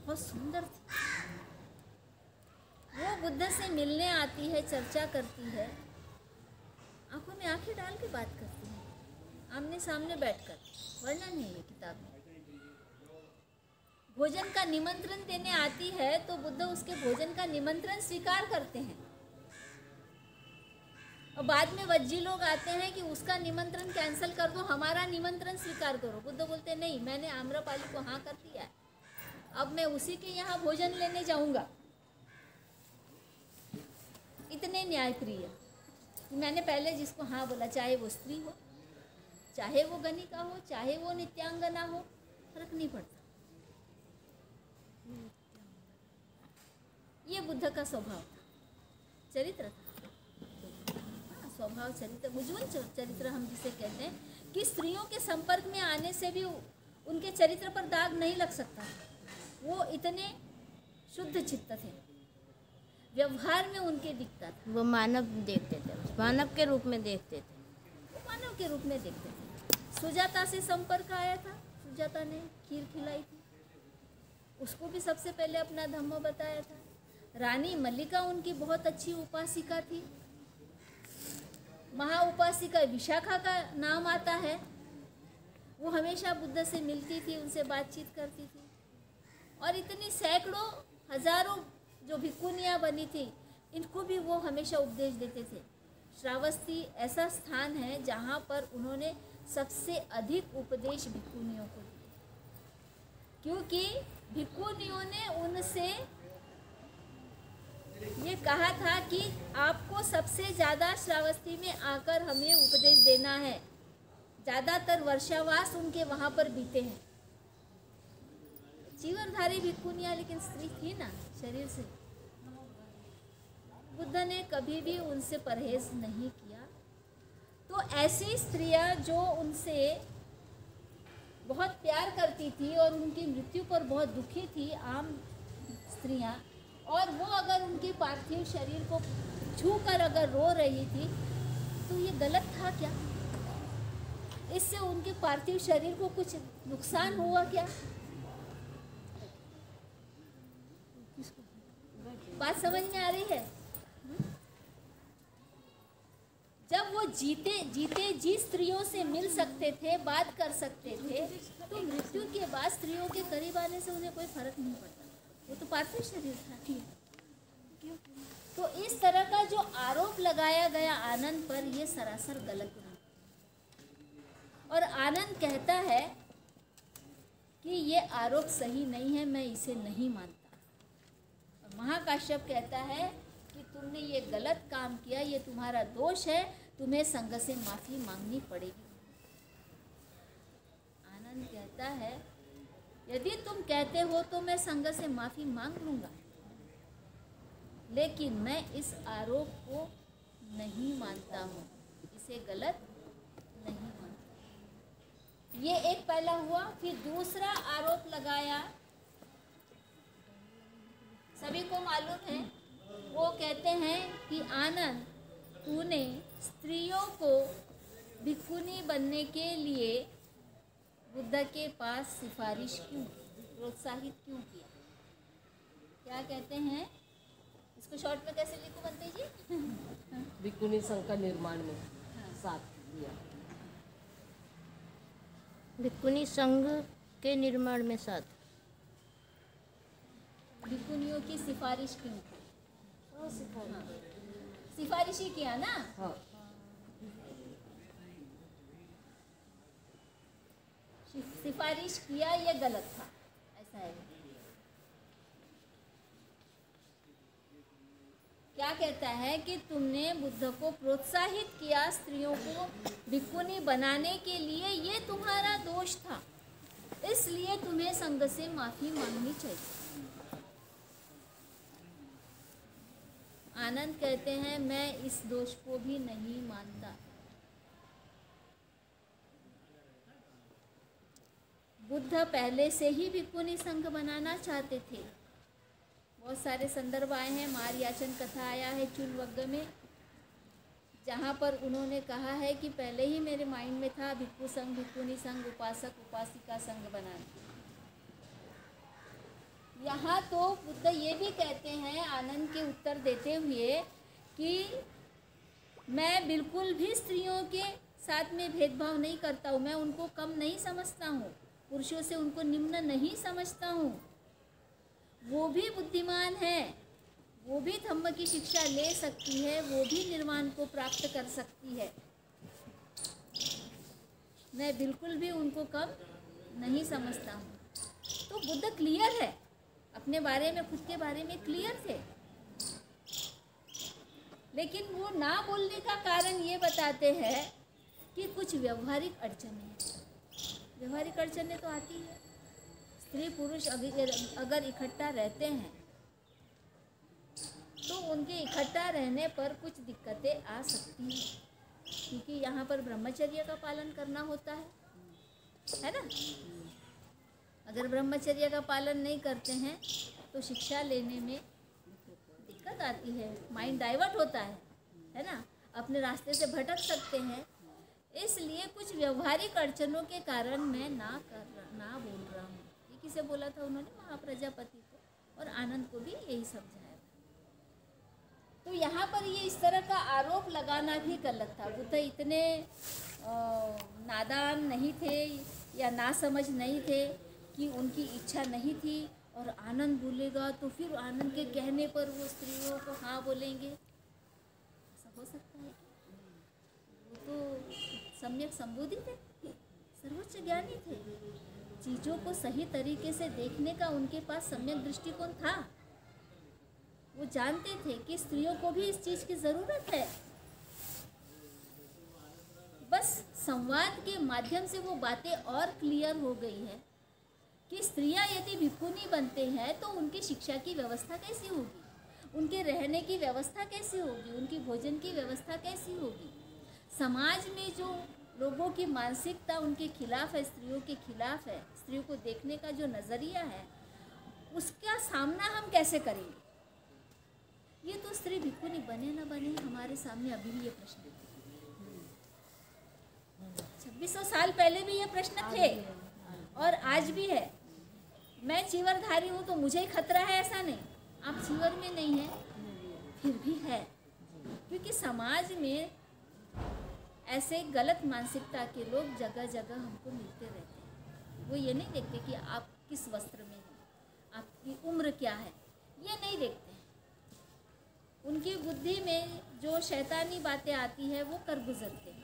बहुत सुंदर थी। वो बुद्ध से मिलने आती है, चर्चा करती है, आंखों में आंखें डाल के बात करती है, आमने सामने बैठकर। वर्णन है ये किताब में। भोजन का निमंत्रण देने आती है तो बुद्ध उसके भोजन का निमंत्रण स्वीकार करते हैं। और बाद में वज्जी लोग आते हैं कि उसका निमंत्रण कैंसिल कर दो, हमारा निमंत्रण स्वीकार करो। बुद्ध बोलते नहीं, मैंने आम्रपाली को हाँ कर दिया है, अब मैं उसी के यहाँ भोजन लेने जाऊंगा। इतने न्यायप्रिय, मैंने पहले जिसको हाँ बोला, चाहे वो स्त्री हो, चाहे वो गणिका हो, चाहे वो नित्यांगना हो, फर्क नहीं पड़ता। ये बुद्ध का स्वभाव था, चरित्र था। हाँ, स्वभाव चरित्र, उज्ज्वल चरित्र हम जिसे कहते हैं कि स्त्रियों के संपर्क में आने से भी उनके चरित्र पर दाग नहीं लग सकता। वो इतने शुद्ध चित्त थे, व्यवहार में उनके दिखता था। वो मानव देखते थे, मानव के रूप में देखते थे। वो मानव के रूप में देखते थे। सुजाता से संपर्क आया था, सुजाता ने खीर खिलाई थी, उसको भी सबसे पहले अपना धम्म बताया था। रानी मल्लिका उनकी बहुत अच्छी उपासिका थी। महा उपासिका विशाखा का नाम आता है। वो हमेशा बुद्ध से मिलती थी, उनसे बातचीत करती थी। और इतनी सैकड़ों हजारों जो भिक्खुनियाँ बनी थी, इनको भी वो हमेशा उपदेश देते थे। श्रावस्ती ऐसा स्थान है जहाँ पर उन्होंने सबसे अधिक उपदेश भिक्खुनियों को दिए, क्योंकि भिक्खुनियों ने उनसे ये कहा था कि आपको सबसे ज़्यादा श्रावस्ती में आकर हमें उपदेश देना है। ज़्यादातर वर्षावास उनके वहाँ पर बीते हैं। जीवनधारी भिक्खुनियाँ, लेकिन स्त्री थी ना शरीर से। बुद्ध ने कभी भी उनसे परहेज नहीं किया। तो ऐसी स्त्रियाँ जो उनसे बहुत प्यार करती थी और उनकी मृत्यु पर बहुत दुखी थी, आम स्त्रियाँ, और वो अगर उनके पार्थिव शरीर को छूकर अगर रो रही थी तो ये गलत था क्या? इससे उनके पार्थिव शरीर को कुछ नुकसान हुआ क्या? बात समझ में आ रही है? जब वो जीते जी स्त्रियों से मिल सकते थे, बात कर सकते थे, तो मृत्यु के बाद स्त्रियों के करीब आने से उन्हें कोई फर्क नहीं पड़ता। वो तो पार्थिव शरीर था। तो इस तरह का जो आरोप लगाया गया आनंद पर, ये सरासर गलत है। और आनंद कहता है कि ये आरोप सही नहीं है, मैं इसे नहीं मानता। और महाकाश्यप कहता है कि तुमने ये गलत काम किया, ये तुम्हारा दोष है, तुम्हें संघ से माफ़ी मांगनी पड़ेगी। आनंद कहता है यदि तुम कहते हो तो मैं संघ से माफ़ी मांग लूँगा, लेकिन मैं इस आरोप को नहीं मानता हूँ, इसे गलत नहीं मानता। ये एक पहला हुआ। फिर दूसरा आरोप लगाया, सभी को मालूम है। वो कहते हैं कि आनंद, तूने स्त्रियों को भिक्खुनी बनने के लिए बुद्ध के पास सिफारिश क्यों, प्रोत्साहित क्यों किया? क्या कहते हैं इसको शॉर्ट में कैसे लिखूं बनते जी? भिक्खुनी संघ का निर्माण में साथ दिया। भिक्खुनी संघ के निर्माण में साथ, भिक्खुनियों की सिफारिश क्यों की? सिफारिश ही किया ना। हाँ। सिफारिश किया, ये गलत था, ऐसा है। क्या कहता है कि तुमने बुद्ध को प्रोत्साहित किया स्त्रियों को भिक्खुनी बनाने के लिए, ये तुम्हारा दोष था, इसलिए तुम्हें संघ से माफी मांगनी चाहिए। आनंद कहते हैं मैं इस दोष को भी नहीं मानता। बुद्ध पहले से ही भिक्खुनी संघ बनाना चाहते थे। बहुत सारे संदर्भ आए हैं। मार याचन कथा आया है चुलवग्ग में, जहाँ पर उन्होंने कहा है कि पहले ही मेरे माइंड में था भिक्खु संघ, भिक्खुनी संघ, उपासक उपासिका संघ बनाना। यहाँ तो बुद्ध ये भी कहते हैं आनंद के उत्तर देते हुए कि मैं बिल्कुल भी स्त्रियों के साथ में भेदभाव नहीं करता हूँ, मैं उनको कम नहीं समझता हूँ, पुरुषों से उनको निम्न नहीं समझता हूँ। वो भी बुद्धिमान है, वो भी धम्म की शिक्षा ले सकती है, वो भी निर्वाण को प्राप्त कर सकती है। मैं बिल्कुल भी उनको कम नहीं समझता हूँ। तो बुद्ध क्लियर है अपने बारे में, खुद के बारे में क्लियर थे, लेकिन वो ना बोलने का कारण ये बताते हैं कि कुछ व्यवहारिक अड़चनें हैं। व्यवहारिक अड़चनें तो आती है, स्त्री पुरुष अगर इकट्ठा रहते हैं तो उनके इकट्ठा रहने पर कुछ दिक्कतें आ सकती हैं, क्योंकि यहाँ पर ब्रह्मचर्य का पालन करना होता है ना। अगर ब्रह्मचर्य का पालन नहीं करते हैं तो शिक्षा लेने में दिक्कत आती है, माइंड डाइवर्ट होता है ना, अपने रास्ते से भटक सकते हैं। इसलिए कुछ व्यवहारिक अड़चनों के कारण मैं ना बोल रहा हूँ। ये किसे बोला था उन्होंने? महाप्रजापति को, और आनंद को भी यही समझाया। तो यहाँ पर ये इस तरह का आरोप लगाना भी गलत था। बुद्ध इतने नादान नहीं थे या नासमझ नहीं थे कि उनकी इच्छा नहीं थी और आनंद बोलेगा तो फिर आनंद के कहने पर वो स्त्रियों को हाँ बोलेंगे, ऐसा हो सकता है? वो तो सम्यक संबोधि थे, सर्वोच्च ज्ञानी थे, चीज़ों को सही तरीके से देखने का उनके पास सम्यक दृष्टिकोण था। वो जानते थे कि स्त्रियों को भी इस चीज़ की ज़रूरत है। बस संवाद के माध्यम से वो बातें और क्लियर हो गई है कि स्त्रियां यदि भिक्षुनी बनते हैं तो उनकी शिक्षा की व्यवस्था कैसी होगी, उनके रहने की व्यवस्था कैसी होगी, उनकी भोजन की व्यवस्था कैसी होगी। समाज में जो लोगों की मानसिकता उनके खिलाफ है, स्त्रियों के खिलाफ है, स्त्रियों को देखने का जो नज़रिया है, उसका सामना हम कैसे करेंगे? ये तो स्त्री भिक्षुनी बने ना बने हमारे सामने अभी भी ये प्रश्न है। 2600 साल पहले भी ये प्रश्न थे और आज भी है। मैं चीवरधारी हूँ तो मुझे ही खतरा है ऐसा नहीं, आप चीवर में नहीं है फिर भी है, क्योंकि समाज में ऐसे गलत मानसिकता के लोग जगह जगह हमको मिलते रहते हैं। वो ये नहीं देखते कि आप किस वस्त्र में हैं, आपकी उम्र क्या है, ये नहीं देखते। उनकी बुद्धि में जो शैतानी बातें आती है वो कर गुजरते हैं।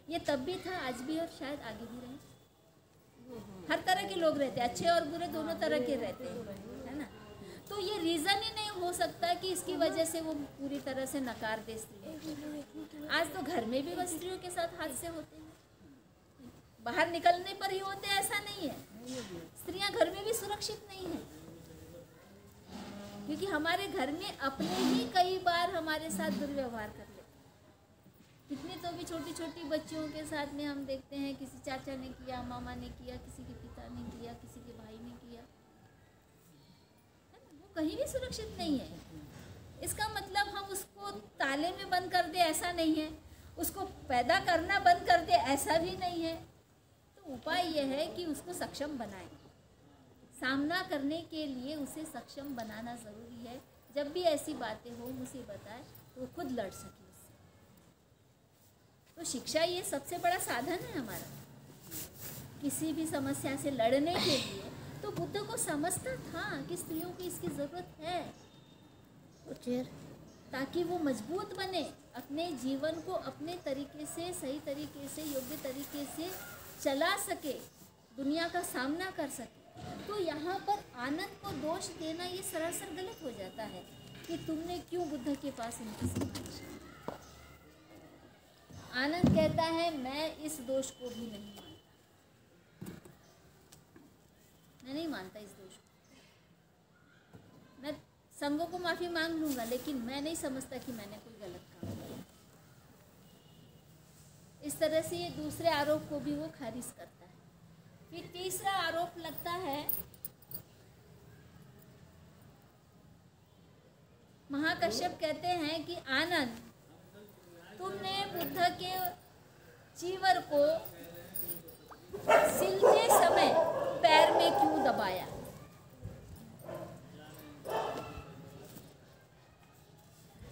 ये तब भी था, आज भी, और शायद आगे भी रहे। हर तरह के लोग रहते हैं, अच्छे और बुरे दोनों तरह के रहते हैं, है ना। तो ये रीज़न ही नहीं हो सकता कि इसकी वजह से वो पूरी तरह से नकार दे स्त्रियों। आज तो घर में भी बस स्त्रियों के साथ हादसे होते हैं, बाहर निकलने पर ही होते हैं, ऐसा नहीं है। स्त्रियां घर में भी सुरक्षित नहीं है, क्योंकि हमारे घर में अपने ही कई बार हमारे साथ दुर्व्यवहार कर लेते हैं। कितनी तो भी छोटी छोटी बच्चियों के साथ में हम देखते हैं, किसी चाचा ने किया, मामा ने किया, किसी के पिता ने किया, किसी के भाई ने किया, वो कहीं भी सुरक्षित नहीं है। इसका मतलब हम उसको ताले में बंद कर दे ऐसा नहीं है, उसको पैदा करना बंद कर दे ऐसा भी नहीं है। तो उपाय यह है कि उसको सक्षम बनाएं। सामना करने के लिए उसे सक्षम बनाना ज़रूरी है। जब भी ऐसी बातें हो, मुसीबत आए, तो वो खुद लड़ सके उससे। तो शिक्षा ये सबसे बड़ा साधन है हमारा किसी भी समस्या से लड़ने के लिए। तो बुद्ध को समझता था कि स्त्रियों को इसकी ज़रूरत है, ताकि वो मजबूत बने, अपने जीवन को अपने तरीके से, सही तरीके से, योग्य तरीके से चला सके, दुनिया का सामना कर सके। तो यहाँ पर आनंद को दोष देना ये सरासर गलत हो जाता है कि तुमने क्यों बुद्ध के पास इनकी सिफारिश की। आनंद कहता है मैं इस दोष को भी नहीं मानता, मैं नहीं मानता इस दोष को। मैं संघों को माफ़ी मांग लूँगा, लेकिन मैं नहीं समझता कि मैंने कोई गलत काम किया। इस तरह से ये दूसरे आरोप को भी वो खारिज करता है। फिर तीसरा आरोप लगता है, महाकश्यप कहते हैं कि आनंद, तुमने बुद्ध के चीवर को सिलते समय पैर में क्यों दबाया?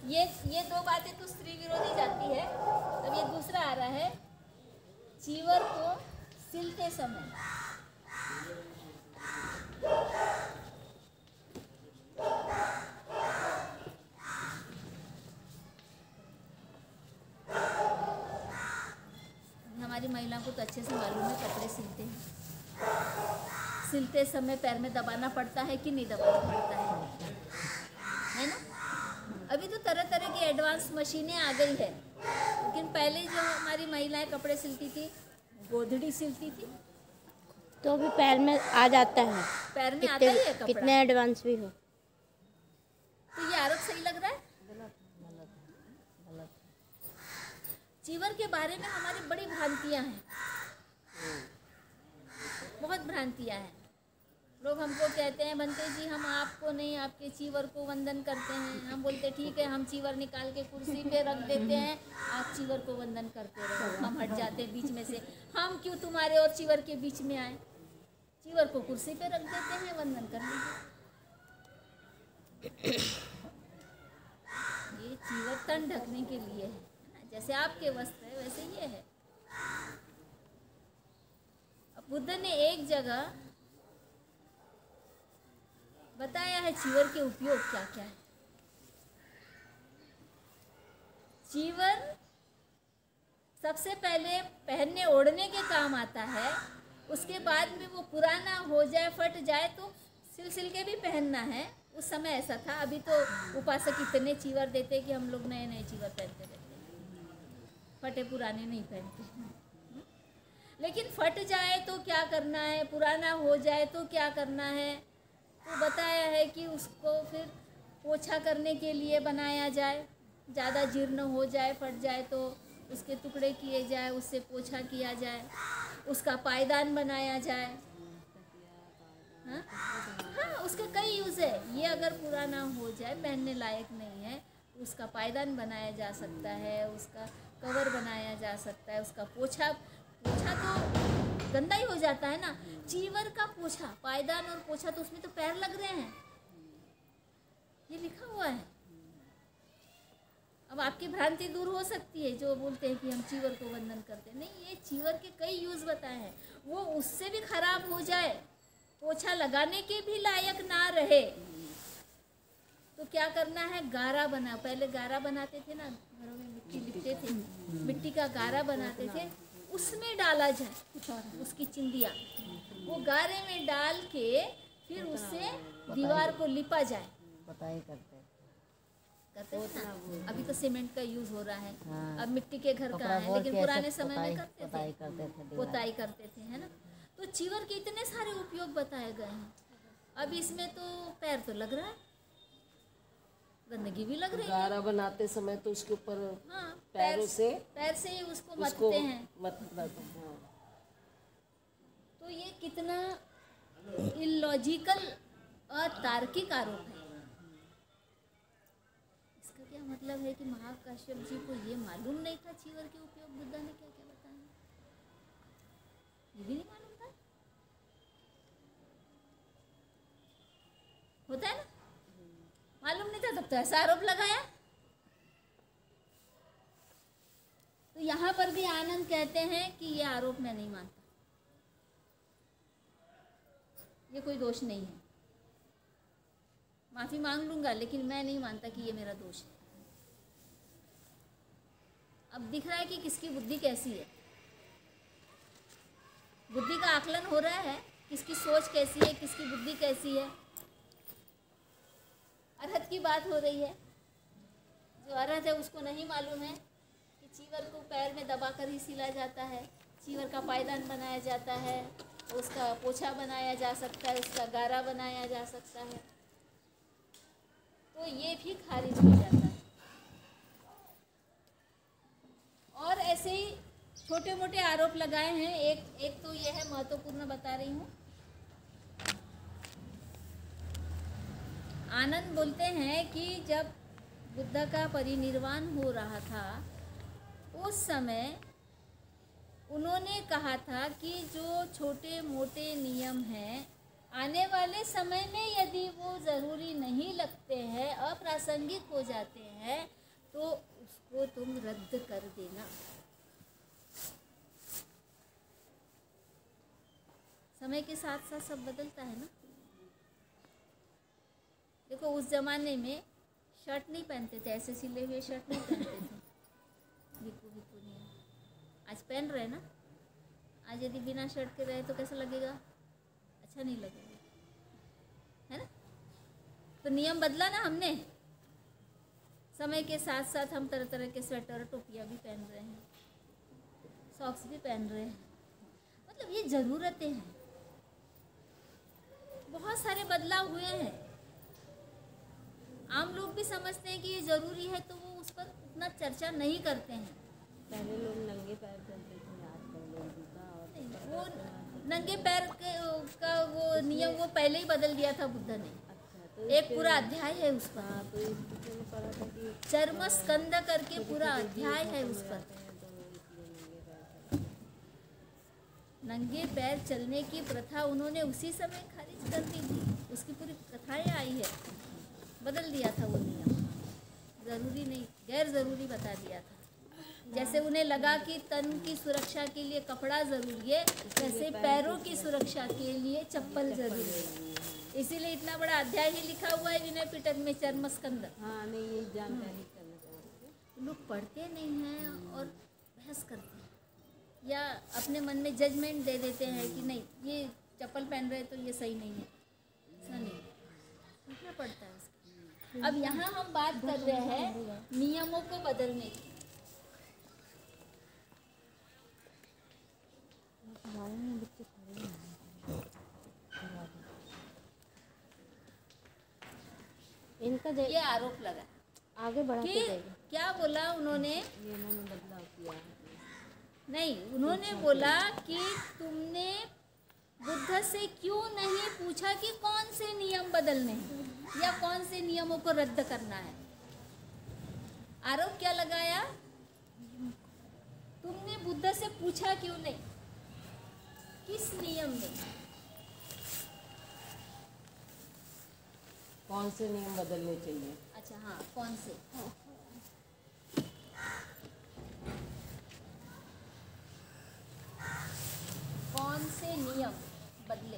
ये दो बातें तो स्त्री विरोधी जाती है। अब ये दूसरा आ रहा है, चीवर को सिलते समय हमारी महिलाओं को तो अच्छे से मालूम है, कपड़े सिलते हैं, सिलते समय पैर में दबाना पड़ता है कि नहीं दबाना पड़ता है ना। अभी तो तरह तरह की एडवांस मशीनें आ गई है, लेकिन पहले जो हमारी महिलाएं कपड़े सिलती थी, गोधड़ी सिलती थी, तो भी पैर में आ जाता है, पैर में आता ही है कपड़ा, कितने एडवांस भी हो। तो ये आरोप सही लग रहा है? चीवर के बारे में हमारी बड़ी भ्रांतियां हैं, बहुत भ्रांतियां हैं। लोग हमको कहते हैं, बनते जी हम आपको नहीं, आपके चीवर को वंदन करते हैं। हम बोलते ठीक है, हम चीवर निकाल के कुर्सी पे रख देते हैं, आप चीवर को वंदन करते रहो। हम हट जाते हैं बीच में से, हम क्यों तुम्हारे और चीवर के बीच में आए। चीवर को कुर्सी पे रख देते हैं, वंदन कर लीजिए। ये चीवर तन ढकने के लिए है, जैसे आपके वस्त्र है वैसे ये है। अब बुद्ध ने एक जगह बताया है चीवर के उपयोग क्या क्या है। चीवर सबसे पहले पहनने ओढ़ने के काम आता है, उसके बाद में वो पुराना हो जाए, फट जाए तो सिल सिल के भी पहनना है। उस समय ऐसा था, अभी तो उपासक इतने चीवर देते कि हम लोग नए नए चीवर पहनते रहते, फटे पुराने नहीं पहनते। लेकिन फट जाए तो क्या करना है, पुराना हो जाए तो क्या करना है, तो बताया है कि उसको फिर पोछा करने के लिए बनाया जाए। ज़्यादा जीर्ण हो जाए, फट जाए तो उसके टुकड़े किए जाए, उससे पोछा किया जाए, उसका पायदान बनाया जाए। हाँ, उसके कई यूज़ है। ये अगर पुराना हो जाए, पहनने लायक नहीं है, तो उसका पायदान बनाया जा सकता है, उसका कवर बनाया जा सकता है, उसका पोछा तो गंदा ही हो जाता है ना। चीवर का पोछा, पायदान और पोछा, तो उसमें तो पैर लग रहे हैं, ये लिखा हुआ है। अब आपकी भ्रांति दूर हो सकती है जो बोलते हैं कि हम चीवर को वंदन करते हैं। नहीं, ये चीवर के कई यूज़ बताए हैं। वो उससे भी खराब हो जाए, पोछा लगाने के भी लायक ना रहे, तो क्या करना है, गारा बना। पहले गारा बनाते थे ना, घरों में मिट्टी लिपते थे, मिट्टी का गारा बनाते थे, उसमें डाला जाए उसकी चिंदिया, वो गारे में डाल के फिर उससे दीवार को लिपा जाए। बताई करते हैं ना। अभी तो सीमेंट का यूज हो रहा है। हाँ। अब मिट्टी के घर का है, लेकिन पुराने समय में करते थे, पोताई करते थे, है ना। तो चीवर के इतने सारे उपयोग बताए गए हैं। अब इसमें तो पैर तो लग रहा है, गंदगी भी लग रही है। गारा बनाते समय तो उसके ऊपर हाँ, पैर से ही उसको मथते हैं। तो ये कितना इलॉजिकल अतार्किक आरोप है। इसका क्या मतलब है कि महाकाश्यप जी को ये मालूम नहीं था चीवर के उपयोग बुद्धा ने क्या क्या बताया, ये भी नहीं मालूम था। होता है ना, मालूम नहीं था तब तो ऐसा आरोप लगाया। तो यहाँ पर भी आनंद कहते हैं कि ये आरोप मैं नहीं मानता, ये कोई दोष नहीं है, माफी मांग लूंगा, लेकिन मैं नहीं मानता कि ये मेरा दोष है। अब दिख रहा है कि किसकी बुद्धि कैसी है, बुद्धि का आकलन हो रहा है, किसकी सोच कैसी है, किसकी बुद्धि कैसी है। अरहत की बात हो रही है। जो अरहत है उसको नहीं मालूम है कि चीवर को पैर में दबाकर ही सिला जाता है, चीवर का पायदान बनाया जाता है, उसका पोछा बनाया जा सकता है, उसका गारा बनाया जा सकता है, तो ये भी खारिज हो जाता है। और ऐसे ही छोटे मोटे आरोप लगाए हैं। एक तो ये है, महत्वपूर्ण बता रही हूँ। आनंद बोलते हैं कि जब बुद्ध का परिनिर्वाण हो रहा था, उस समय उन्होंने कहा था कि जो छोटे मोटे नियम हैं, आने वाले समय में यदि वो ज़रूरी नहीं लगते हैं, अप्रासंगिक हो जाते हैं, तो उसको तुम रद्द कर देना। समय के साथ साथ सब बदलता है ना। देखो उस जमाने में शर्ट नहीं पहनते थे, ऐसे सिले हुए शर्ट नहीं पहनते थे भिक्खू नहीं। आज पहन रहे ना। आज यदि बिना शर्ट के रहे तो कैसा लगेगा? अच्छा नहीं लगेगा, है ना। तो नियम बदला ना हमने। समय के साथ साथ हम तरह तरह के स्वेटर टोपियाँ भी पहन रहे हैं, सॉक्स भी पहन रहे हैं। मतलब ये ज़रूरतें हैं, बहुत सारे बदलाव हुए हैं। आम लोग भी समझते हैं कि ये ज़रूरी है, तो वो उस पर उतना चर्चा नहीं करते हैं। पहले लोग नंगे पैर चलते थे, आजकल लोग जूता और वो नंगे पैर का वो नियम वो पहले ही बदल दिया था बुद्ध ने। अच्छा, तो एक पूरा अध्याय है उस पर। हाँ, तो इससे मैंने पढ़ा था कि चर्म स्कंद करके पूरा अध्याय है उस पर। तो इसलिए नंगे पैर चलते नंगे पैर चलने की प्रथा उन्होंने उसी समय खारिज कर दी थी। उसकी पूरी कथाएं आई है, बदल दिया था वो नियम। ज़रूरी नहीं, गैर ज़रूरी बता दिया था। जैसे उन्हें लगा कि तन की सुरक्षा के लिए कपड़ा ज़रूरी है, वैसे पैरों की सुरक्षा के लिए चप्पल ज़रूरी है। इसीलिए इतना बड़ा अध्याय ही लिखा हुआ है विनय पिटक में, चर्म स्कंद। हाँ, नहीं यही जानकारी करना चाहते थे। लोग पढ़ते नहीं हैं और बहस करते हैं, या अपने मन में जजमेंट दे देते हैं कि नहीं ये चप्पल पहन रहे तो ये सही नहीं है। ऐसा नहीं, सोचना पड़ता है उसका। अब यहाँ हम बात कर रहे हैं नियमों को बदलने की। इनका ये आरोप लगा आगे बढ़ाते कि जाएगा। क्या बोला उन्होंने? नियमों में बदलाव किया है। नहीं, उन्होंने बोला कि तुमने बुद्ध से क्यों नहीं पूछा कि कौन से नियम बदलने हैं या कौन से नियमों को रद्द करना है। आरोप क्या लगाया? तुमने बुद्ध से पूछा क्यों नहीं, किस नियम में? कौन से नियम बदलने चाहिए? अच्छा हाँ, कौन से? कौन से नियम बदले,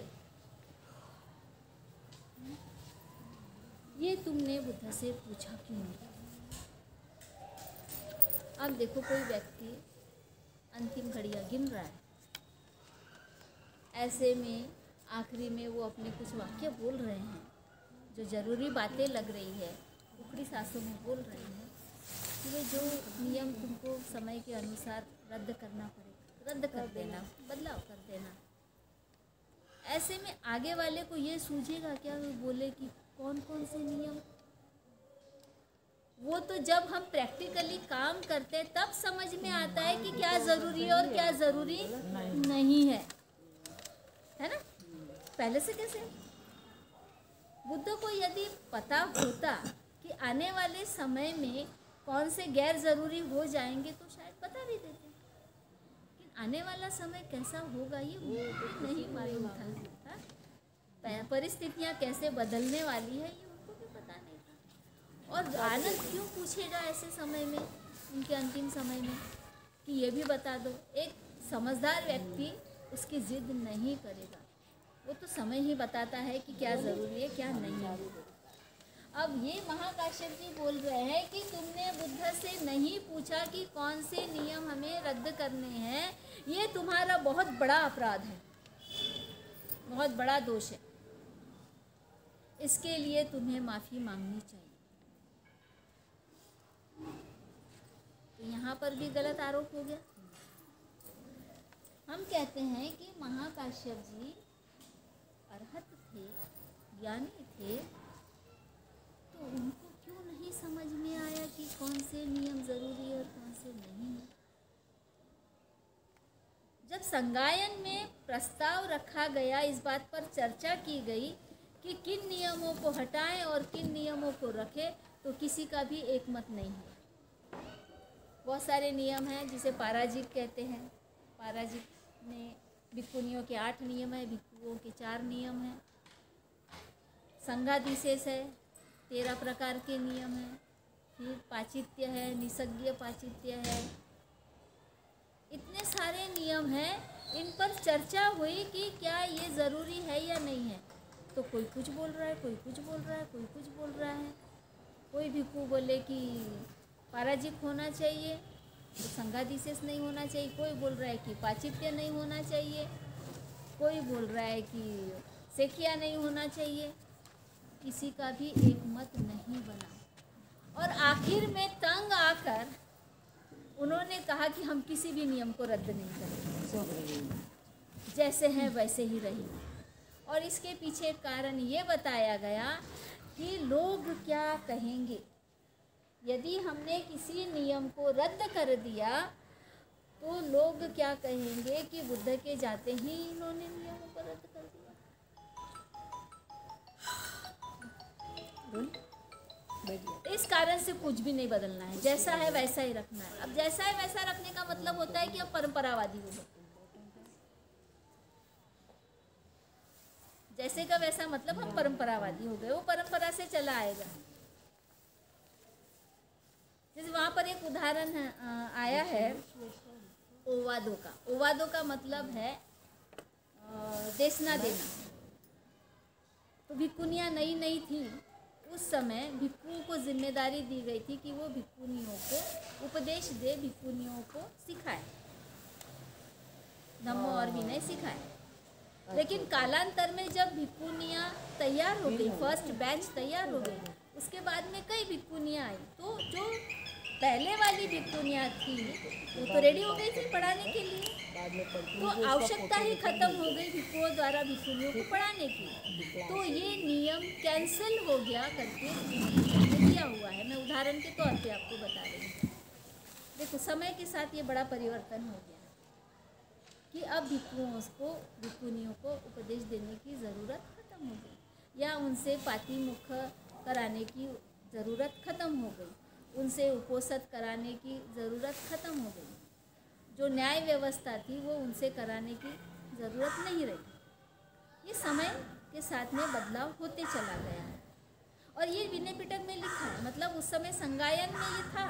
ये तुमने बुद्ध से पूछा क्यों नहीं? अब देखो कोई व्यक्ति अंतिम घड़ियाँ गिन रहा है, ऐसे में आखिरी में वो अपने कुछ वाक्य बोल रहे हैं जो ज़रूरी बातें लग रही है, ऊपरी सांसों में बोल रहे हैं कि वे जो नियम तुमको समय के अनुसार रद्द करना पड़ेगा, रद्द कर देना, बदलाव कर देना। ऐसे में आगे वाले को ये सूझेगा क्या वो बोले कि कौन कौन से नियम? वो तो जब हम प्रैक्टिकली काम करते हैं तब समझ में आता है कि क्या ज़रूरी है और क्या ज़रूरी नहीं है ना। पहले से कैसे? बुद्ध को यदि पता होता कि आने वाले समय में कौन से गैर ज़रूरी हो जाएंगे तो शायद बता भी देते, लेकिन आने वाला समय कैसा होगा ये उनको नहीं मालूम था। परिस्थितियाँ कैसे बदलने वाली है ये उनको भी पता नहीं था। और आनंद क्यों पूछेगा ऐसे समय में, उनके अंतिम समय में, कि ये भी बता दो। एक समझदार व्यक्ति उसकी जिद नहीं करेगा, वो तो समय ही बताता है कि क्या ज़रूरी है क्या नहीं है। अब ये महाकाश्यप जी बोल रहे हैं कि तुमने बुद्ध से नहीं पूछा कि कौन से नियम हमें रद्द करने हैं, ये तुम्हारा बहुत बड़ा अपराध है, बहुत बड़ा दोष है, इसके लिए तुम्हें माफ़ी मांगनी चाहिए। तो यहाँ पर भी गलत आरोप हो गया। हम कहते हैं कि महाकाश्यप जी अरहत थे, ज्ञानी थे, तो उनको क्यों नहीं समझ में आया कि कौन से नियम ज़रूरी है और कौन से नहीं है। जब संगायन में प्रस्ताव रखा गया, इस बात पर चर्चा की गई कि किन नियमों को हटाएं और किन नियमों को रखें, तो किसी का भी एक मत नहीं है। बहुत सारे नियम हैं जिसे पाराजिक कहते हैं। पाराजिक में भिक्खुनियों के 8 नियम है, भिक्खुओं के 4 नियम हैं। संघादिशेष है, 13 प्रकार के नियम हैं। फिर पाचित्य है, निसज्ञ पाचित्य है, इतने सारे नियम हैं। इन पर चर्चा हुई कि क्या ये ज़रूरी है या नहीं है। तो कोई कुछ बोल रहा है, कोई कुछ बोल रहा है, कोई कुछ बोल रहा है। कोई भिक्खु बोले कि पाराजिक होना चाहिए, तो संघादिशेष नहीं होना चाहिए। कोई बोल रहा है कि पाचित्य नहीं होना चाहिए, कोई बोल रहा है कि सेकिया नहीं होना चाहिए। किसी का भी एक मत नहीं बना और आखिर में तंग आकर उन्होंने कहा कि हम किसी भी नियम को रद्द नहीं करेंगे, जैसे हैं वैसे ही रहेंगे। और इसके पीछे कारण ये बताया गया कि लोग क्या कहेंगे। यदि हमने किसी नियम को रद्द कर दिया तो लोग क्या कहेंगे कि बुद्ध के जाते ही इन्होंने नियमों को रद्द कर दिया। इस कारण से कुछ भी नहीं बदलना है, जैसा है वैसा ही रखना है। अब जैसा है वैसा रखने का मतलब होता है कि अब परंपरावादी हो गए। जैसे का वैसा मतलब हम परंपरावादी हो गए, वो परंपरा से चला आएगा। जैसे वहाँ पर एक उदाहरण आया है ओवादो का। ओवादो का मतलब है देशना देना। तो भिक्खुनियाँ नई नई थी, उस समय भिक्खुओं को जिम्मेदारी दी गई थी कि वो भिक्खुनियों को उपदेश दे, भिक्खुनियों को सिखाए, धम्म और विनय सिखाए। लेकिन कालांतर में जब भिक्खुनियाँ तैयार हो गई, फर्स्ट बैच तैयार हो गई, उसके बाद में कई भिक्खुनियाँ आई। तो जो पहले वाली भिक्खुनियाँ थी वो तो रेडी हो गई थी पढ़ाने के लिए, तो आवश्यकता ही खत्म हो गई भिक्खुओं द्वारा भिक्खुनियों को पढ़ाने की। तो ये नियम कैंसिल हो गया करके किया हुआ है। मैं उदाहरण के तौर पे आपको बता रही हूँ। देखो, समय के साथ ये बड़ा परिवर्तन हो गया कि अब भिक्खुनियों को उपदेश देने की ज़रूरत खत्म हो गई, या उनसे पातिमुख कराने की ज़रूरत खत्म हो गई, उनसे उपोषित कराने की ज़रूरत खत्म हो गई। जो न्याय व्यवस्था थी वो उनसे कराने की ज़रूरत नहीं रही। ये समय के साथ में बदलाव होते चला गया है और ये विनय पिटक में लिखा है। मतलब उस समय संगायन में ये था,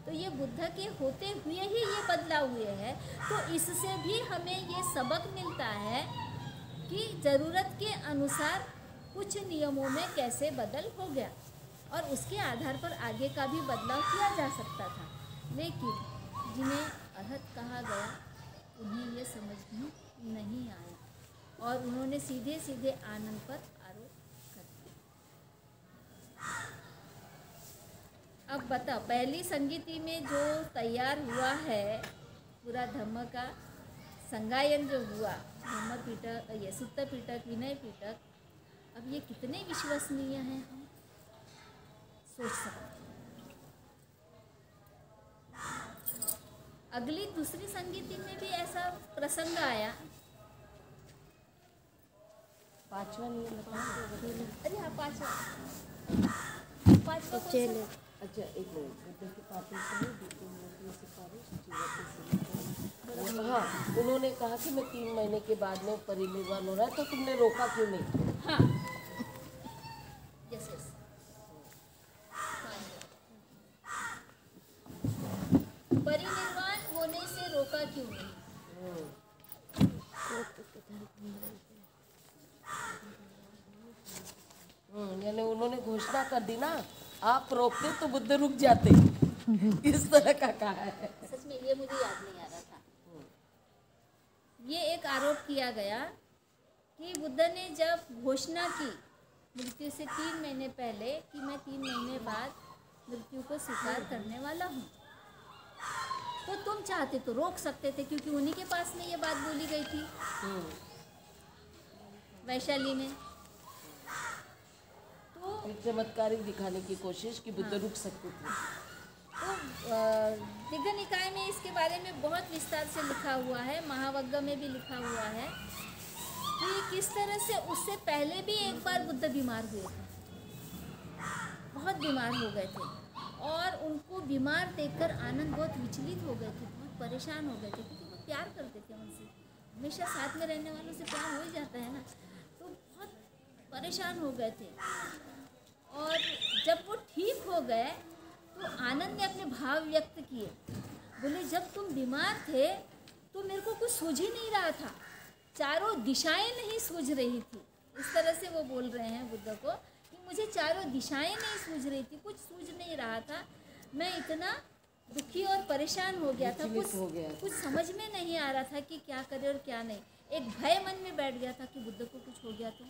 तो ये बुद्ध के होते हुए ही ये बदलाव हुए है। तो इससे भी हमें ये सबक मिलता है कि ज़रूरत के अनुसार कुछ नियमों में कैसे बदल हो गया और उसके आधार पर आगे का भी बदलाव किया जा सकता था। लेकिन जिन्हें अरहत कहा गया उन्हें ये समझ में नहीं आया और उन्होंने सीधे सीधे आनंद पर आरोप कर दिया। अब बताओ, पहली संगीति में जो तैयार हुआ है पूरा धम्म का संगायन जो हुआ, धम्म पिटक, ये सुत्त पिटक, विनय पिटक, अब ये कितने विश्वसनीय हैं हम सोच सकते हैं। अगली दूसरी संगीति में भी ऐसा प्रसंग आया। पांचवा नियम बताओ। अरे हाँ, पांचवा अच्छा, एक मिनट। बुद्ध के पापी से द्वितीय मूर्ति सिफारिश जीवत से। हाँ, उन्होंने कहा कि मैं 3 महीने के बाद में परिनिर्वाण हो रहा है, तो तुमने रोका क्यों नहीं? हाँ, यस यस। परिनिर्वाण होने से रोका क्यों नहीं? यानी उन्होंने घोषणा कर दी ना, आप रोकते तो बुद्ध रुक जाते। इस तरह का कहा है। सच में ये मुझे याद नहीं आ रहा था। ये एक आरोप किया गया कि बुद्ध ने जब घोषणा की मृत्यु से 3 महीने पहले कि मैं 3 महीने बाद मृत्यु को स्वीकार करने वाला हूँ, तो तुम चाहते तो रोक सकते थे, क्योंकि उन्हीं के पास में ये बात बोली गई थी वैशाली में। तो एक चमत्कारिक दिखाने की कोशिश कि बुद्ध रुक सकते थे। तो दिग्ग निकाय में इसके बारे में बहुत विस्तार से लिखा हुआ है, महावग्ग में भी लिखा हुआ है कि किस तरह से उससे पहले भी एक बार बुद्ध बीमार हुए थे, बहुत बीमार हो गए थे और उनको बीमार देखकर आनंद बहुत विचलित हो गए थे, बहुत परेशान हो गए थे, क्योंकि वो प्यार करते थे उनसे। हमेशा साथ में रहने वालों से प्यार हो ही जाता है ना। तो बहुत परेशान हो गए थे और जब वो ठीक हो गए तो आनंद ने अपने भाव व्यक्त किए। बोले जब तुम बीमार थे तो मेरे को कुछ सूझ ही नहीं रहा था, चारों दिशाएं नहीं सूझ रही थी। इस तरह से वो बोल रहे हैं बुद्ध को कि मुझे चारों दिशाएं नहीं सूझ रही थी, कुछ सूझ नहीं रहा था, मैं इतना दुखी और परेशान हो गया था, कुछ समझ में नहीं आ रहा था कि क्या करे और क्या नहीं। एक भय मन में बैठ गया था कि बुद्ध को कुछ हो गया तो,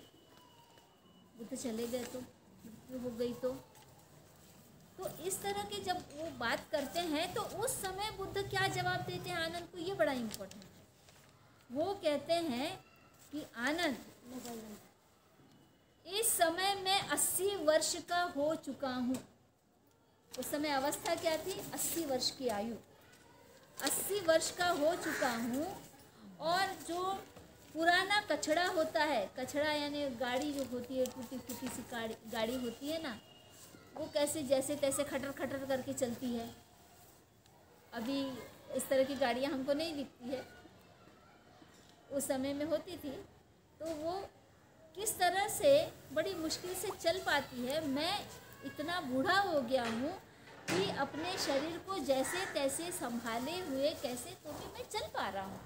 बुद्ध चले गए तो, मृत्यु हो गई तो इस तरह के जब वो बात करते हैं तो उस समय बुद्ध क्या जवाब देते हैं आनंद को, ये बड़ा इम्पोर्टेंट है। वो कहते हैं कि आनंद, इस समय मैं 80 वर्ष का हो चुका हूँ। उस समय अवस्था क्या थी? 80 वर्ष की आयु। 80 वर्ष का हो चुका हूँ और जो पुराना कचड़ा होता है, कचड़ा यानी गाड़ी जो होती है, टूटी फूटी सी गाड़ी होती है ना, वो कैसे जैसे तैसे खटर खटर करके चलती है। अभी इस तरह की गाड़ियाँ हमको नहीं दिखती है, उस समय में होती थी। तो वो किस तरह से बड़ी मुश्किल से चल पाती है। मैं इतना बूढ़ा हो गया हूँ कि अपने शरीर को जैसे तैसे संभाले हुए कैसे तो भी मैं चल पा रहा हूँ।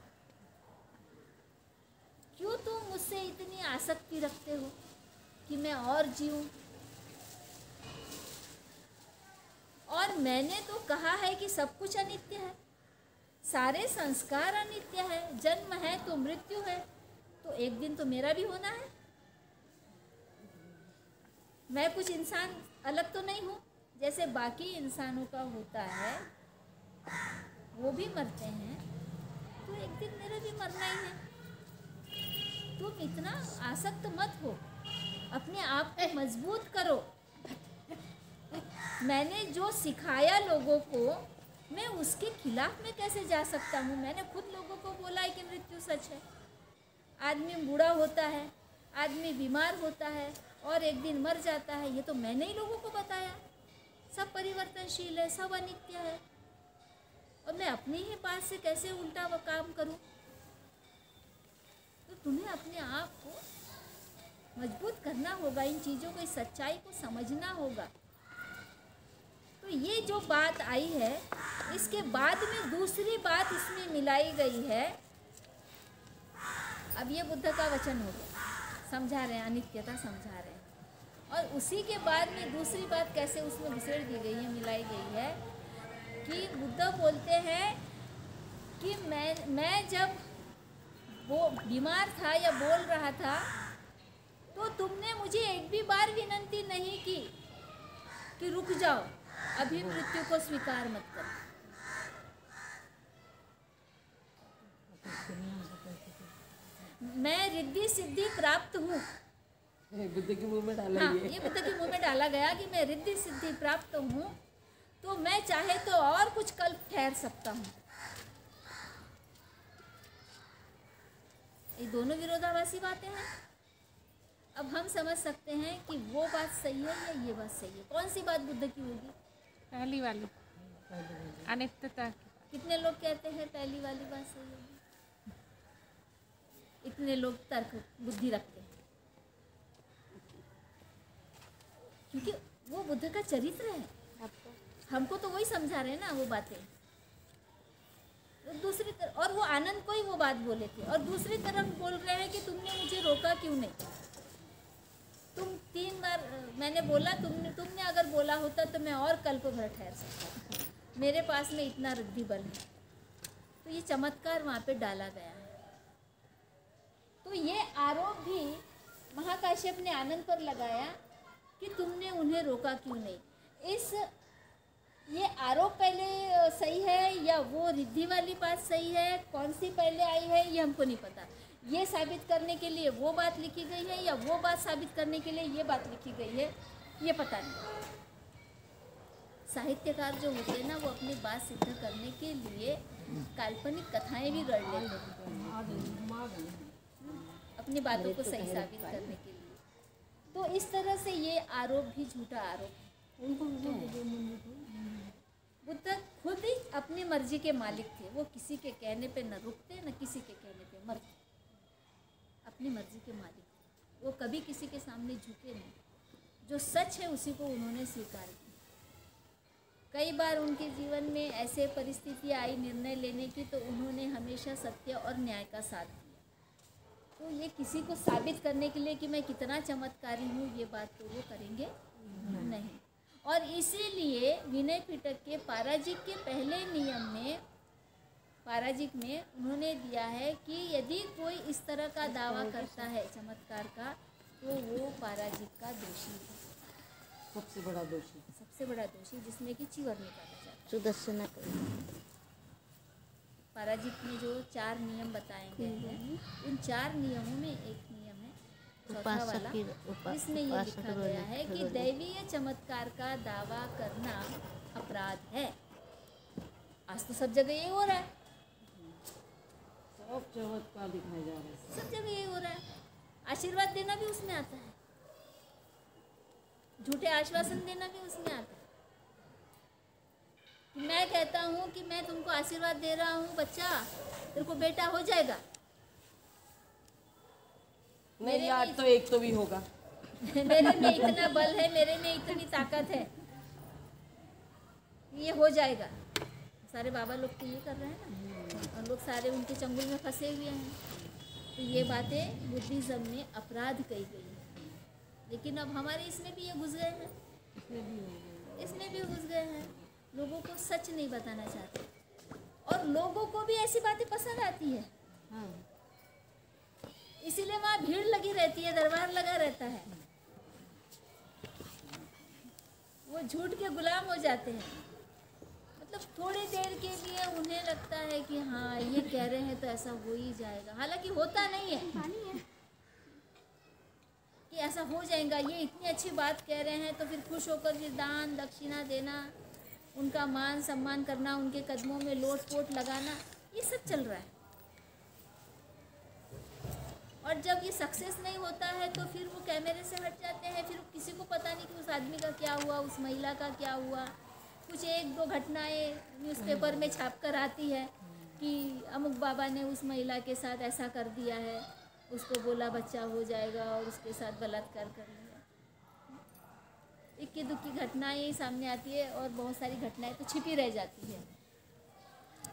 क्यों तुम मुझसे इतनी आसक्ति रखते हो कि मैं और जीऊँ? और मैंने तो कहा है कि सब कुछ अनित्य है, सारे संस्कार अनित्य है, जन्म है तो मृत्यु है, तो एक दिन तो मेरा भी होना है। मैं कुछ इंसान अलग तो नहीं हूँ, जैसे बाकी इंसानों का होता है, वो भी मरते हैं, तो एक दिन मेरा भी मरना ही है। तुम इतना आसक्त मत हो, अपने आप को मजबूत करो। मैंने जो सिखाया लोगों को, मैं उसके खिलाफ में कैसे जा सकता हूँ? मैंने खुद लोगों को बोला है कि मृत्यु सच है। आदमी बूढ़ा होता है, आदमी बीमार होता है और एक दिन मर जाता है। ये तो मैंने ही लोगों को बताया। सब परिवर्तनशील है, सब अनित्य है, और मैं अपनी ही बात से कैसे उल्टा वो काम करूं? तो तुम्हें अपने आप को मजबूत करना होगा, इन चीज़ों को, इस सच्चाई को समझना होगा। तो ये जो बात आई है, इसके बाद में दूसरी बात इसमें मिलाई गई है। अब ये बुद्ध का वचन हो गया, समझा रहे हैं, अनित्यता समझा रहे हैं। और उसी के बाद में दूसरी बात कैसे उसमें घुसेड़ दी गई है, मिलाई गई है कि बुद्ध बोलते हैं कि मैं जब वो बीमार था या बोल रहा था तो तुमने मुझे एक भी बार विनंती नहीं की कि रुक जाओ, अभी मृत्यु को स्वीकार मत करो। मैं रिद्धि सिद्धि प्राप्त हूँ। बुद्ध के मुंह में डाला ये बुद्ध के मुंह में डाला गया कि मैं रिद्धि सिद्धि प्राप्त हूँ, तो मैं चाहे तो और कुछ कल्प ठहर सकता हूँ। ये दोनों विरोधाभासी बातें हैं। अब हम समझ सकते हैं कि वो बात सही है या ये बात सही है। कौन सी बात बुद्ध की होगी? पहली वाली, अनित्यता। कितने लोग कहते हैं पहली वाली बात सही होगी? इतने लोग तर्क बुद्धि रखते हैं, क्योंकि वो बुद्ध का चरित्र है। हमको तो वही समझा रहे हैं ना वो बातें। दूसरी तरफ, और वो आनंद को ही वो बात बोले थे, और दूसरी तरफ बोल रहे हैं कि तुमने मुझे रोका क्यों नहीं? तुम 3 बार मैंने बोला, तुमने अगर बोला होता तो मैं और कल्प भर ठहर सकता, मेरे पास में इतना रिद्धि बल है। तो ये चमत्कार वहाँ पे डाला गया है। तो ये आरोप भी महाकाश्यप ने आनंद पर लगाया कि तुमने उन्हें रोका क्यों नहीं। ये आरोप पहले सही है या वो रिद्धि वाली बात सही है, कौन सी पहले आई है ये हमको नहीं पता। ये साबित करने के लिए वो बात लिखी गई है या वो बात साबित करने के लिए ये बात लिखी गई है, ये पता नहीं। साहित्यकार जो होते हैं ना, वो अपनी बात सिद्ध करने के लिए काल्पनिक कथाएं भी गढ़ लेते हैं अपनी बातों को सही साबित करने के लिए। तो इस तरह से ये आरोप भी झूठा आरोप है। बुद्ध खुद ही अपनी मर्जी के मालिक थे। वो किसी के कहने पे न रुकते न किसी के कहने पे मरते, अपनी मर्जी के मालिक थे। वो कभी किसी के सामने झुके नहीं। जो सच है उसी को उन्होंने स्वीकार किया। कई बार उनके जीवन में ऐसे परिस्थितियाँ आई निर्णय लेने की, तो उन्होंने हमेशा सत्य और न्याय का साथ दिया। तो ये किसी को साबित करने के लिए कि मैं कितना चमत्कारी हूँ, ये बात तो वो करेंगे नहीं। और इसीलिए विनय पिटक के पाराजिक के पहले नियम में, पाराजिक में उन्होंने दिया है कि यदि कोई इस तरह का दावा करता है चमत्कार का, तो वो पाराजिक का दोषी है, सबसे बड़ा दोषी। सबसे बड़ा दोषी, जिसमें कि चीवर निकाला जाता है। सुदर्शन पाराजित में जो 4 नियम बताए गए हैं, उन 4 नियमों में एक नियम है चौथा वाला, इसमें ये लिखा गया है कि दैवीय चमत्कार का दावा करना अपराध है। आज तो सब जगह ये हो रहा है, सब चमत्कार दिखाए जा रहे हैं। सब जगह ये हो रहा है। आशीर्वाद देना भी उसमें आता है, झूठे आश्वासन देना भी उसमें आता है। मैं कहता हूँ कि मैं तुमको आशीर्वाद दे रहा हूँ, बच्चा तेरे को बेटा हो जाएगा, नहीं यार तो एक तो भी होगा। मेरे में इतना बल है, मेरे में इतनी ताकत है, ये हो जाएगा। सारे बाबा लोग तो ये कर रहे हैं ना, और लोग सारे उनके चंगुल में फंसे हुए हैं। तो ये बातें बुद्धिज्म में अपराध कही गई है, लेकिन अब हमारे इसमें भी ये घुस गए हैं, इसमें भी घुस गए हैं। लोगों को सच नहीं बताना चाहते, और लोगों को भी ऐसी बातें पसंद आती है। इसीलिए वहाँ भीड़ लगी रहती है, दरबार लगा रहता है। वो झूठ के गुलाम हो जाते हैं। मतलब थोड़ी देर के लिए उन्हें लगता है कि हाँ ये कह रहे हैं तो ऐसा हो ही जाएगा, हालांकि होता नहीं है कि ऐसा हो जाएगा। ये इतनी अच्छी बात कह रहे हैं तो फिर खुश होकर फिर दान दक्षिणा देना, उनका मान सम्मान करना, उनके कदमों में लोट पोट लगाना, ये सब चल रहा है। और जब ये सक्सेस नहीं होता है तो फिर वो कैमरे से हट जाते हैं। फिर किसी को पता नहीं कि उस आदमी का क्या हुआ, उस महिला का क्या हुआ। कुछ 1-2 घटनाएं न्यूज़पेपर में छाप कर आती है कि अमुक बाबा ने उस महिला के साथ ऐसा कर दिया है, उसको बोला बच्चा हो जाएगा और उसके साथ बलात्कार कर लिया। इक्की दुक्की घटनाएं सामने आती है और बहुत सारी घटनाएं तो छिपी रह जाती है।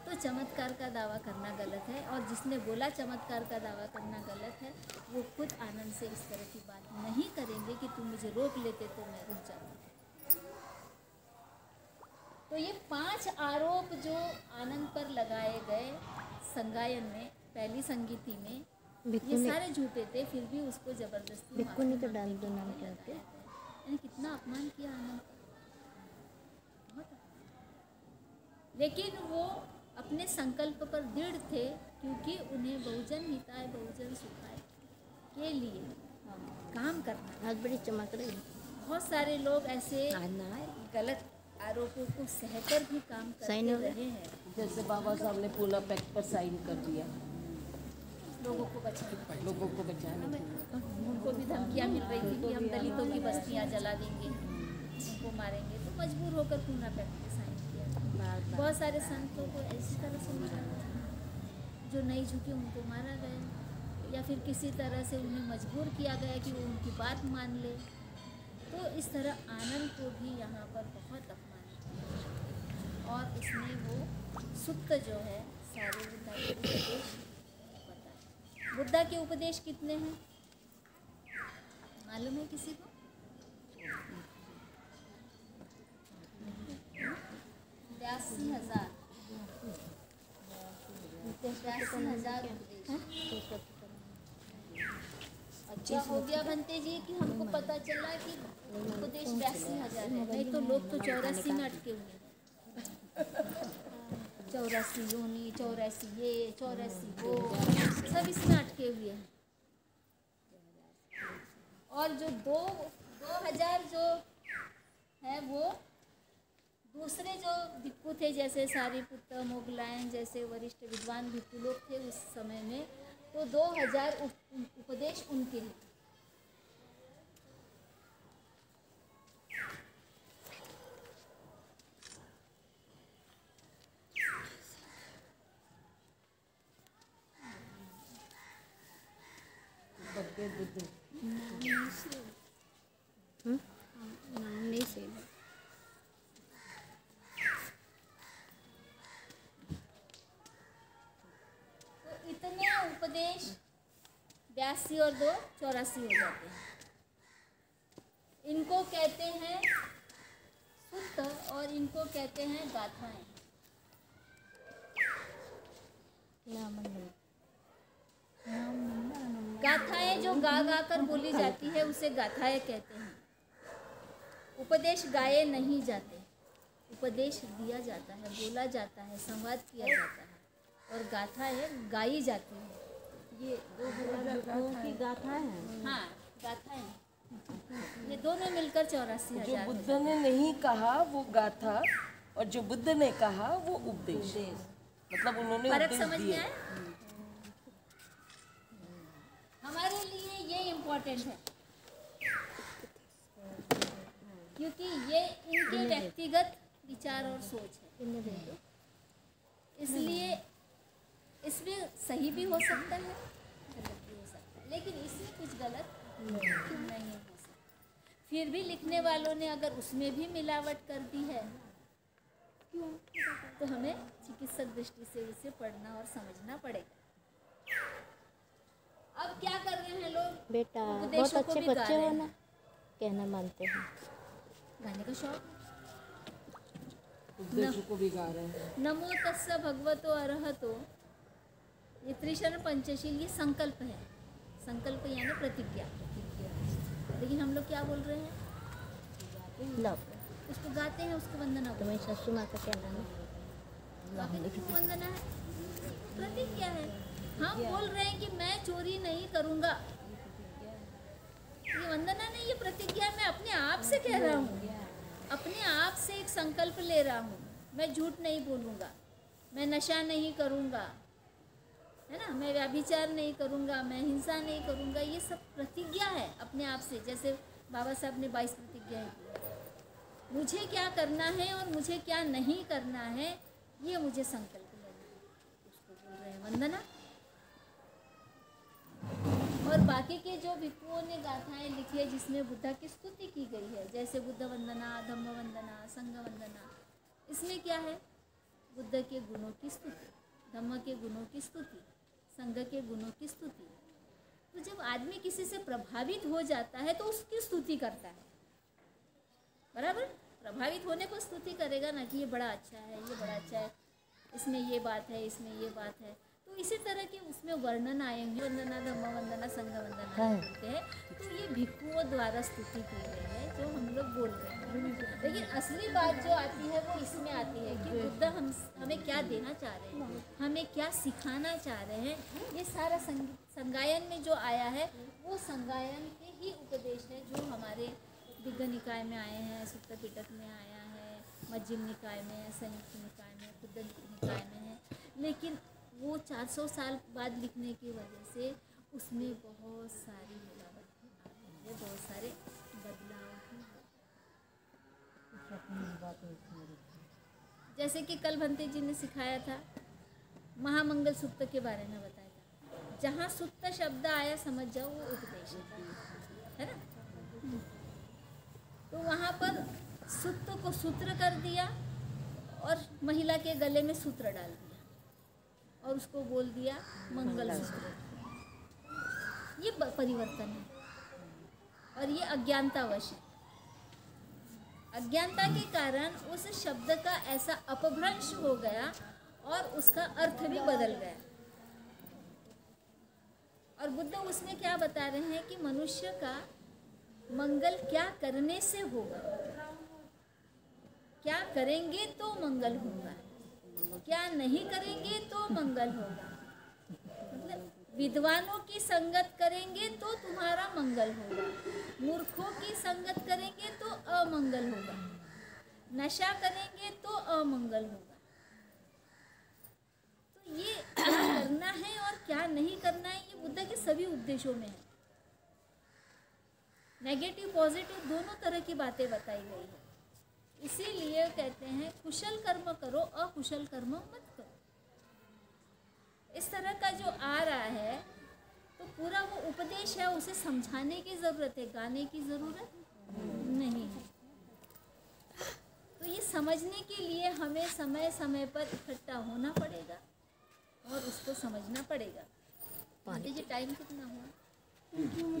तो चमत्कार का दावा करना गलत है, और जिसने बोला चमत्कार का दावा करना गलत है, वो खुद आनंद से इस तरह की बात नहीं करेंगे कि तुम मुझे रोक लेते तो मैं रुक जाता। तो ये 5 आरोप जो आनंद पर लगाए गए संगायन में, पहली संगीति में, ये सारे झूठे थे। फिर भी उसको जबरदस्ती तो डाल दो नाम करके। यानी कितना अपमान किया आनंद का, बहुत। लेकिन वो अपने संकल्प पर दृढ़ थे, क्योंकि उन्हें बहुजन हिताय बहुजन सुखाय के लिए काम करना। बहुत बड़ी चमक रही। बहुत सारे लोग ऐसे गलत आरोपों को सहकर भी काम करते रहे हैं। जैसे बाबा साहब ने पूना पैक्ट पर साइन कर दिया, लोगों को बचाने, लोगों को बचाने के लिए। उनको भी धमकियाँ मिल रही थी कि हम दलितों की बस्तियाँ जला देंगे, उनको मारेंगे। तो मजबूर होकर पूना पैक्ट पे साइन किया। बहुत सारे संतों को ऐसी तरह से मारा गया, जो नहीं झुके उनको मारा गया, या फिर किसी तरह से उन्हें मजबूर किया गया कि वो उनकी बात मान ले। तो इस तरह आनंद को भी यहाँ पर बहुत अपमानित किया, और उसमें वो सुत्त जो है सारे बुद्धा के उपदेश बताए। बुद्धा के उपदेश कितने हैं मालूम है किसी को? 82,000 उपदेश। अच्छा हो गया भंते जी कि हमको पता चला कि उपदेश 82,000 है, नहीं तो लोग तो 84 में अटके हुए हैं। 84 योनि, 84 ये, 84 वो, सब इसमें अटके हुए हैं। और जो 2000 जो है वो दूसरे जो भिक्खु थे, जैसे सारिपुत्र, मोगलायन जैसे वरिष्ठ विद्वान भिक्खु लोग थे उस समय में, तो 2000 उपदेश उनके लिए। 82 और 2 84 हो जाते हैं। इनको कहते हैं सुत्त और इनको कहते हैं गाथाएं। गाथाएं जो गा गा कर बोली जाती है उसे गाथाएं कहते हैं। उपदेश गाए नहीं जाते, उपदेश दिया जाता है, बोला जाता है, संवाद किया जाता है। और गाथाएं गाई जाती है। ये की गाथा है। हाँ गाथाएं, ये दोनों मिलकर 84,000 जो बुद्ध ने नहीं कहा वो गाथा और जो बुद्ध ने कहा वो उपदेश। मतलब उन्होंने फर्क उपदेश समझ में दिए। आया? हमारे लिए ये इम्पोर्टेंट है क्योंकि ये इनके व्यक्तिगत विचार और सोच है, इसलिए इसमें सही भी हो सकता है, गलत भी हो सकता है, लेकिन इसमें कुछ गलत नहीं हो सकता। फिर भी लिखने वालों ने अगर उसमें भी मिलावट कर दी है क्यों, तो हमें चिकित्सक दृष्टि से उसे पढ़ना और समझना पड़ेगा। अब क्या कर रहे हैं लोग? बेटा बहुत उपदेशों को अच्छे भी गा बच्चे रहे हो हैं। ना, कहना मानते हैं। गाने का शौक। उपदेशों को भी गा रहे हैं। नमो तस्स भगवतो अरहतो, ये त्रिशरण पंचशील, ये संकल्प है। संकल्प यानी प्रतिज्ञा। लेकिन हम लोग क्या बोल रहे हैं? लव उसको गाते हैं, उसको वंदना बोलते तुम्हें ससु माँ का कहना ना, हैं। बाकी तो वंदना है, प्रतिज्ञा है। हम बोल रहे हैं कि मैं चोरी नहीं करूँगा, ये वंदना नहीं, ये प्रतिज्ञा। मैं अपने आप से कह रहा हूँ, अपने आप से एक संकल्प ले रहा हूँ। मैं झूठ नहीं बोलूँगा, मैं नशा नहीं करूँगा, है ना, मैं व्यभिचार नहीं करूँगा, मैं हिंसा नहीं करूँगा। ये सब प्रतिज्ञा है अपने आप से। जैसे बाबा साहब ने 22 प्रतिज्ञाएं की। मुझे क्या करना है और मुझे क्या नहीं करना है, ये मुझे संकल्प लेना है, उसको बोल रहे हैं वंदना। और बाकी के जो भिक्षुओं ने गाथाएं लिखी है जिसमें बुद्धा की स्तुति की गई है, जैसे बुद्ध वंदना, धम्म वंदना, संघ वंदना, इसमें क्या है? बुद्ध के गुणों की स्तुति, धम्म के गुणों की स्तुति, संघ के गुणों की स्तुति। तो जब आदमी किसी से प्रभावित हो जाता है तो उसकी स्तुति करता है, बराबर? प्रभावित होने पर स्तुति करेगा ना कि ये बड़ा अच्छा है, ये बड़ा अच्छा है, इसमें ये बात है, इसमें ये बात है। तो इसी तरह के उसमें वर्णन आएंगे, वंदना, धम्म वंदना, संघ वंदना बोलते हैं। तो ये भिक्षुओं द्वारा स्तुति की गई है जो हम लोग बोल रहे हैं। लेकिन असली बात जो आती है वो इसमें आती है कि बुद्ध हमें क्या देना चाह रहे हैं, हमें क्या सिखाना चाह रहे हैं। ये सारा संगायन में जो आया है वो संगायन के ही उपदेश है जो हमारे दिग्ग निकाय में आए हैं, सुत्त पिटक में आया है, मध्यम निकाय में, संयुक्त निकाय में, बुद्ध निकाय में है। लेकिन वो 400 साल बाद लिखने की वजह से उसमें बहुत सारी मिलावट आती है, बहुत सारे बदलाव भी हैं। जैसे कि कल भंते जी ने सिखाया था, महामंगल सुत्त के बारे में बताया था। जहाँ सुत्त शब्द आया समझ जाओ वो उपदेश है ना। तो वहाँ पर सुत्त को सूत्र कर दिया और महिला के गले में सूत्र डाल दिया और उसको बोल दिया मंगलसूत्र। ये परिवर्तन है और ये अज्ञानतावश है। अज्ञानता के कारण उस शब्द का ऐसा अपभ्रंश हो गया और उसका अर्थ भी बदल गया। और बुद्ध उसमें क्या बता रहे हैं कि मनुष्य का मंगल क्या करने से होगा, क्या करेंगे तो मंगल होगा, क्या नहीं करेंगे तो मंगल होगा। मतलब विद्वानों की संगत करेंगे तो तुम्हारा मंगल होगा, मूर्खों की संगत करेंगे तो अमंगल होगा, नशा करेंगे तो अमंगल होगा। तो ये क्या करना है और क्या नहीं करना है ये बुद्ध के सभी उपदेशों में है। नेगेटिव पॉजिटिव दोनों तरह की बातें बताई गई है। इसीलिए कहते हैं कुशल कर्म करो, अकुशल कर्म मत करो। इस तरह का जो आ रहा है तो पूरा वो उपदेश है, उसे समझाने की ज़रूरत है, गाने की ज़रूरत नहीं है। तो ये समझने के लिए हमें समय समय पर इकट्ठा होना पड़ेगा और उसको समझना पड़ेगा। जी टाइम कितना हुआ? क्यों